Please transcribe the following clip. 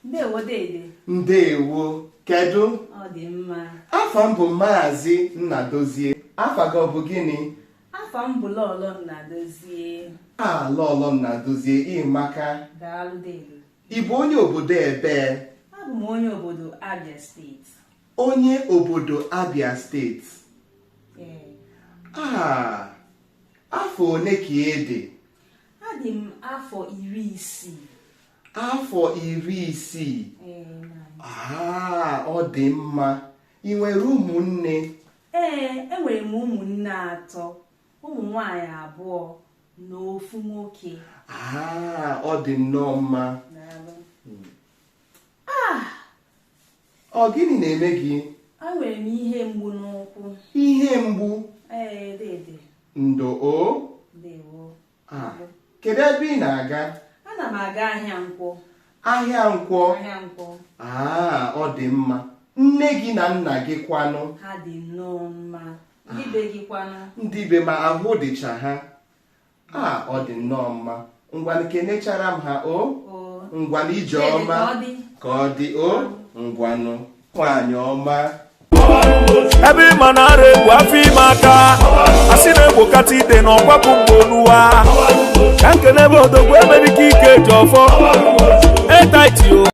Ndewo dede. Ndewo. Kedu? Ọ dị mma. Afa m bụ Maazị Nnadozie. Afa gị ọ bụ gịnị? Afa m bụ Lọlọ Nnadozie. Lọlọ Nnadozie, ịmaka. Daalụ dede. Ị bụ onye obodo ebee? Abụ m onye obodo Abia steeti. Onye obodo Abia steeti. Afọ one ka ị dị? Adị m afọ 60. Afọ 60. Ọ dị mma. Ị nwere ụmụnne? Enwere m ụmụnne 3, ụmụ nwanyị 2 na ofu nwoke. Ọ dị nnọọ mma. Ọ gịnị na-eme gị? Enwere m ihe mgbu n'ụkwụ. Ihe mgbu? Dede. Ndewo. Kedu ebe ị na-aga? Ana m aga ahịa Nkwọ. Ahịa Nkwọ? Ahịa Nkwọ. Ọ dị mma. Nne gị na nna gị kwanụ? Ha dị nnọọ mma. Ndị be gị kwanụ? Ndị be ma ahụ dịcha ha. Ọ dị nnọọ mma. Ngwanụ kenechara m ha ngwanụ ijeọma ka ọ dị ngwanụ nwaanyị ọma. Ebe ịma na-ara egwu afọ ime aka asị na-egbokata ide na ọgbapụ mgbe oluwa ka nke n'ebe odogwu emerike ike ji ọfọ etaiti